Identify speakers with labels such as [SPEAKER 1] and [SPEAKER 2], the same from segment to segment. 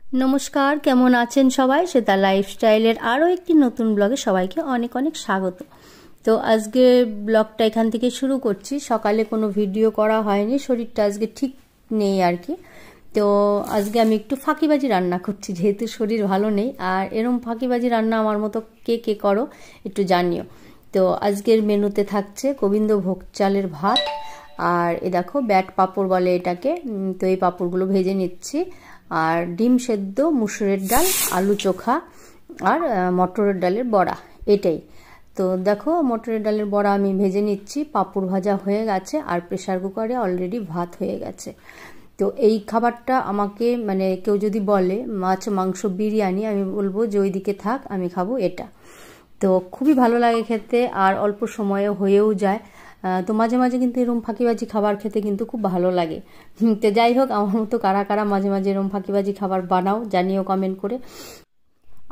[SPEAKER 1] नमस्कार केमन आছেন सबाई सेता लाइफस्टाइलेर आरो एकटी नतून ब्लगे सबाइके अनेक अनेक स्वागत। तो आजके ब्लगटा एखान थेके शुरू करछि। सकाले कोनो भिडियो करा हयनि, शरीरटा आजके ठीक नेই আর কি। तो आजके आमी एकटु फाঁকিবাজি रान्ना करछि जेहेतु शरीर भालो नेই। আর এরকম ফাঁকিবাজি রান্না আমার মতো কে কে করো একটু জানিও। তো আজকের মেনুতে থাকছে গোবিন্দভোগ চালের ভাত আর এ দেখো ব্যাট পাপড় বলে এটাকে। তো এই পাপড়গুলো ভেজে নিচ্ছি আর ডিম সেদ্ধ, মুসুরের ডাল, আলু চোখা আর মটরের ডালের বড়া এটাই। তো দেখো মটরের ডালের বড়া আমি ভেজে নিচ্ছি, পাপড় ভাজা হয়ে গেছে আর প্রেসার কুকারে অলরেডি ভাত হয়ে গেছে। তো এই খাবারটা আমাকে মানে কেউ যদি বলে মাছ মাংস বিরিয়ানি, আমি বলবো যে ওইদিকে থাক, আমি খাবো এটা। তো খুবই ভালো লাগে খেতে আর অল্প সময়ে হয়েও যায়। তো মাঝে মাঝে কিন্তু এরকম ফাঁকিবাজি খাবার খেতে কিন্তু খুব ভালো লাগে। তো যাই হোক, আমার মতো কারা কারা মাঝে মাঝে এরকম ফাঁকিবাজি খাবার বানাও জানিও কমেন্ট করে।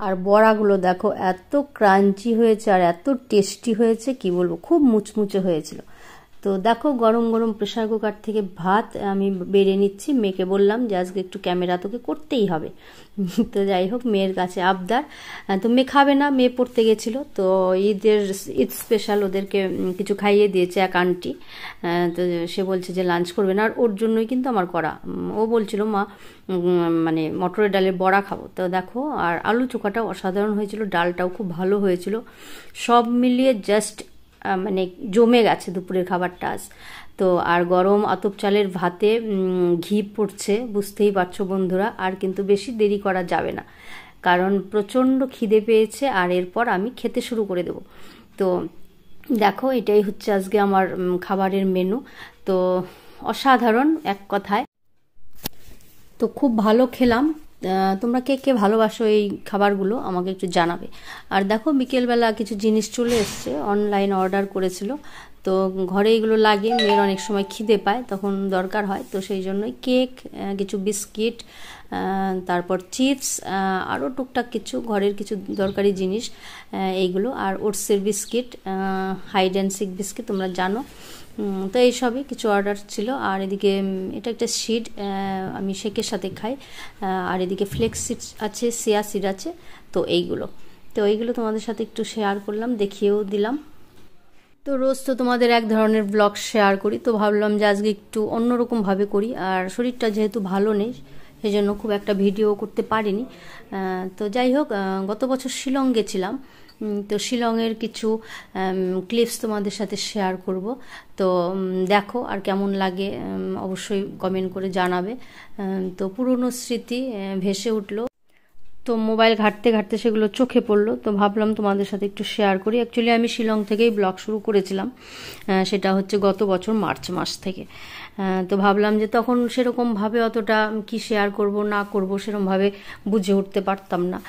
[SPEAKER 1] আর বড়াগুলো দেখো এত ক্রাঞ্চি হয়েছে আর এত টেস্টি হয়েছে কি বলবো, খুব মুচমুচে হয়েছিল। তো দেখো গরম গরম প্রেসার কুকার থেকে ভাত আমি বেড়ে নিচ্ছি। মেয়েকে বললাম যে আজকে একটু ক্যামেরা তোকে করতেই হবে। তো যাই হোক মেয়ের কাছে আবদার। তো মেয়ে খাবে না, মেয়ে পড়তে গেছিলো। তো ঈদ স্পেশাল ওদেরকে কিছু খাইয়ে দিয়েছে এক আন্টি। তো সে বলছে যে লাঞ্চ করবে না, আর ওর জন্যই কিন্তু আমার করা। ও বলছিল মা মানে মটরের ডালের বড়া খাবো। তো দেখো আর আলু চোখাটাও অসাধারণ হয়েছিল, ডালটাও খুব ভালো হয়েছিল। সব মিলিয়ে জাস্ট মানে জমে গেছে দুপুরের খাবারটা আজ। তো আর গরম আতপ চালের ভাতে ঘি পড়ছে, বুঝতেই পারছো বন্ধুরা। আর কিন্তু বেশি দেরি করা যাবে না, কারণ প্রচণ্ড খিদে পেয়েছে আর এরপর আমি খেতে শুরু করে দেব। তো দেখো এটাই হচ্ছে আজকে আমার খাবারের মেনু। তো অসাধারণ এক কথায়। তো খুব ভালো খেলাম। তোমরা কে কে ভালোবাসো এই খাবারগুলো আমাকে একটু জানাবে। আর দেখো বিকেলবেলা কিছু জিনিস চলে এসছে, অনলাইন অর্ডার করেছিল। তো ঘরে এগুলো লাগে, মেয়ের অনেক সময় খিদে পায় তখন দরকার হয়। তো সেই জন্যই কেক, কিছু বিস্কিট, তারপর চিপস, আরও টুকটাক কিছু ঘরের কিছু দরকারি জিনিস এইগুলো। আর ওটসের biscuit, hide and seek biscuit তোমরা জানো। তো এইসবই কিছু অর্ডার ছিল। আর এদিকে এটা একটা সিড, আমি শেকের সাথে খাই। আর এদিকে ফ্লেক্স সিড আছে, সিয়া সিড আছে। তো এইগুলো তোমাদের সাথে একটু শেয়ার করলাম, দেখিয়েও দিলাম। তো রোজ তো তোমাদের এক ধরনের ব্লগ শেয়ার করি, তো ভাবলাম যে আজকে একটু অন্যরকমভাবে করি। আর শরীরটা যেহেতু ভালো নেই সেই জন্য খুব একটা ভিডিও করতে পারিনি। তো যাই হোক, গত বছর শিলং গেছিলাম। তো শিলংয়ের কিছু ক্লিপস তোমাদের সাথে শেয়ার করব। তো দেখো আর কেমন লাগে অবশ্যই কমেন্ট করে জানাবে। তো পুরনো স্মৃতি ভেসে উঠলো। তো মোবাইল ঘাঁটতে ঘাঁটতে সেগুলো চোখে পড়লো, তো ভাবলাম তোমাদের সাথে একটু শেয়ার করি। অ্যাকচুয়ালি আমি শিলং থেকেই ব্লগ শুরু করেছিলাম, সেটা হচ্ছে গত বছর মার্চ মাস থেকে। তো ভাবলাম যে তখন সেরকমভাবে অতটা কি শেয়ার করব না করব সেরকমভাবে বুঝে উঠতে পারতাম না।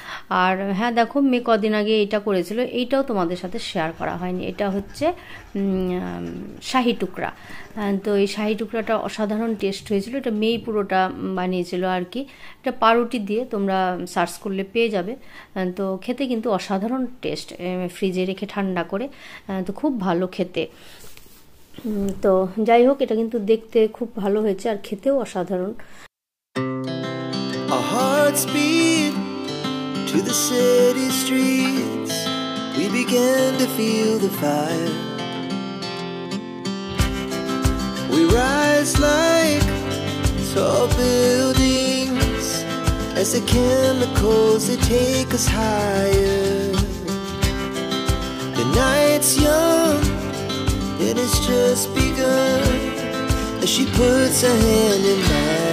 [SPEAKER 1] আর হ্যাঁ দেখো মেয়ে কদিন আগে এইটা করেছিল, এইটাও তোমাদের সাথে শেয়ার করা হয়নি। এটা হচ্ছে শাহি টুকরা। তো এই শাহি টুকরাটা অসাধারণ টেস্ট হয়েছিল। এটা মেয়েই পুরোটা বানিয়েছিল আর কি। এটা পাউরুটি দিয়ে তোমরা সার্চ করলে পেয়ে যাবে। তো খেতে কিন্তু অসাধারণ টেস্ট, ফ্রিজে রেখে ঠান্ডা করে। তো খুব ভালো খেতে। তো যাই হোক এটা কিন্তু দেখতে খুব ভালো হয়েছে আর খেতেও অসাধারণ।
[SPEAKER 2] Our hearts beat to the city streets. We began to feel the fire. We rise like tall buildings as the chemicals they take us higher. The night's young and it's just begun as she puts her hand in mine.